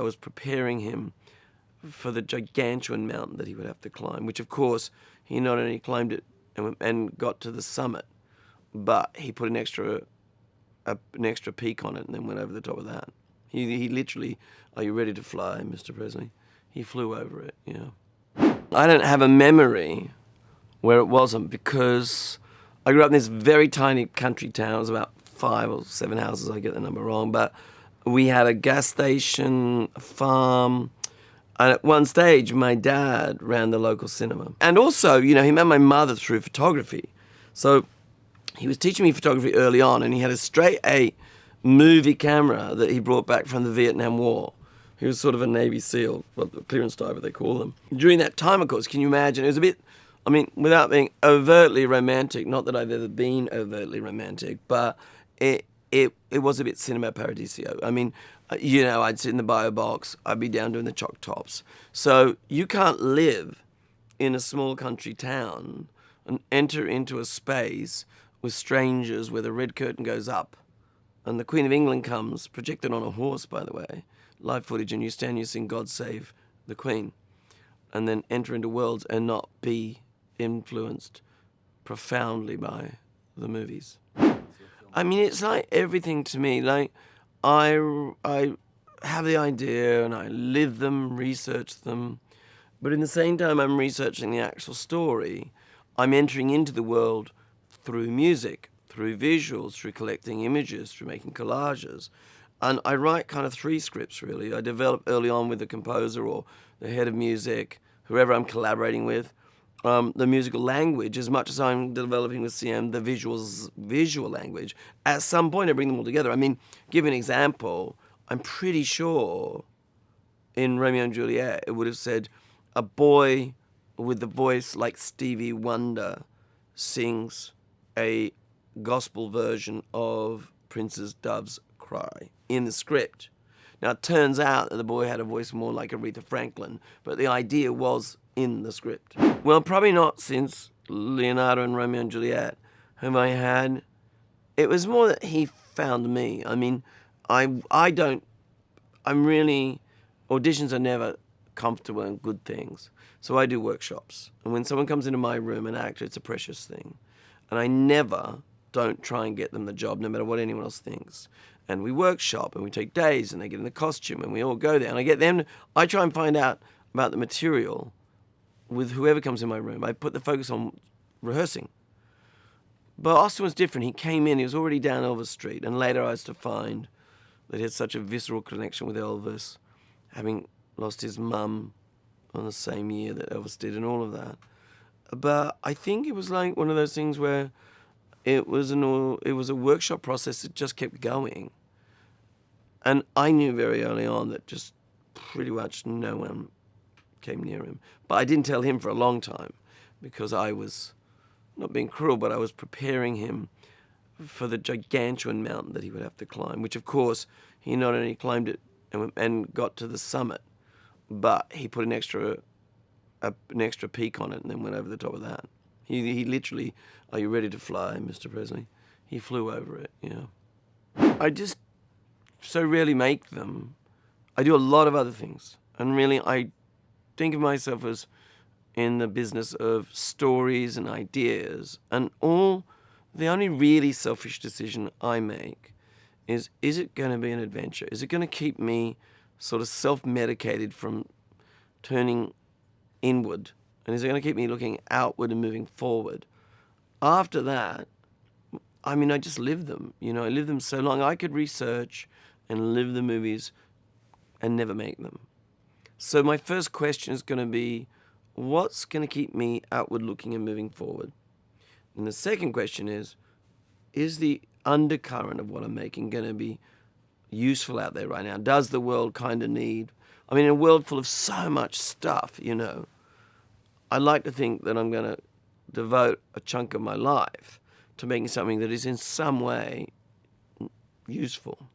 was preparing him for the gargantuan mountain that he would have to climb, which of course he not only climbed it and got to the summit, but he put an extra peak on it and then went over the top of that. He literally, "Are you ready to fly, Mr. Presley?" He flew over it, I don't have a memory where it wasn't, because I grew up in this very tiny country town. It was about 5 or 7 houses, I get the number wrong, but we had a gas station, a farm, and at one stage my dad ran the local cinema. And also, he met my mother through photography. So he was teaching me photography early on, and he had a straight A movie camera that he brought back from the Vietnam War. He was sort of a Navy SEAL, well, the clearance diver they call them. During that time, of course, can you imagine, it was a bit, without being overtly romantic, not that I've ever been overtly romantic, but it was a bit cinema paradiso. I'd sit in the bio box, I'd be down doing the chalk tops. So you can't live in a small country town and enter into a space with strangers where the red curtain goes up and the Queen of England comes, projected on a horse, by the way, live footage, and you stand, you sing "God Save the Queen," and then enter into worlds and not be influenced profoundly by the movies. It's like everything to me. Like, I have the idea and I live them, research them, but in the same time I'm researching the actual story. I'm entering into the world through music, through visuals, through collecting images, through making collages. And I write kind of 3 scripts, really. I develop early on with the composer or the head of music, whoever I'm collaborating with, the musical language, as much as I'm developing with CM the visual language. At some point I bring them all together. Give you an example. I'm pretty sure in Romeo and Juliet it would have said a boy with the voice like Stevie Wonder sings a gospel version of Prince's Dove's Cry in the script. Now, it turns out that the boy had a voice more like Aretha Franklin, but the idea was in the script. Well, probably not since Leonardo and Romeo and Juliet have I had. It was more that he found me. Auditions are never comfortable and good things. So I do workshops. And when someone comes into my room, an actor, it's a precious thing. And I never don't try and get them the job, no matter what anyone else thinks. And we workshop, and we take days, and they get in the costume, and we all go there. And I try and find out about the material with whoever comes in my room. I put the focus on rehearsing. But Austin was different. He came in, he was already down Elvis Street, and later I was to find that he had such a visceral connection with Elvis, having lost his mum on the same year that Elvis did and all of that. But I think it was like one of those things where it was a workshop process that just kept going. And I knew very early on that just pretty much no one came near him. But I didn't tell him for a long time because I was, not being cruel, but I was preparing him for the gargantuan mountain that he would have to climb, which of course he not only climbed it and got to the summit, but he put an extra peak on it and then went over the top of that. He literally, "Are you ready to fly, Mr. Presley?" He flew over it, I just so rarely make them. I do a lot of other things. And really, I think of myself as in the business of stories and ideas. And the only really selfish decision I make is it going to be an adventure? Is it going to keep me sort of self-medicated from turning inward? And is it going to keep me looking outward and moving forward? After that, I just live them. I live them so long. I could research and live the movies and never make them. So my first question is going to be, what's going to keep me outward looking and moving forward? And the second question is the undercurrent of what I'm making going to be useful out there right now? Does the world kind of need... in a world full of so much stuff, I like to think that I'm going to devote a chunk of my life to making something that is in some way useful.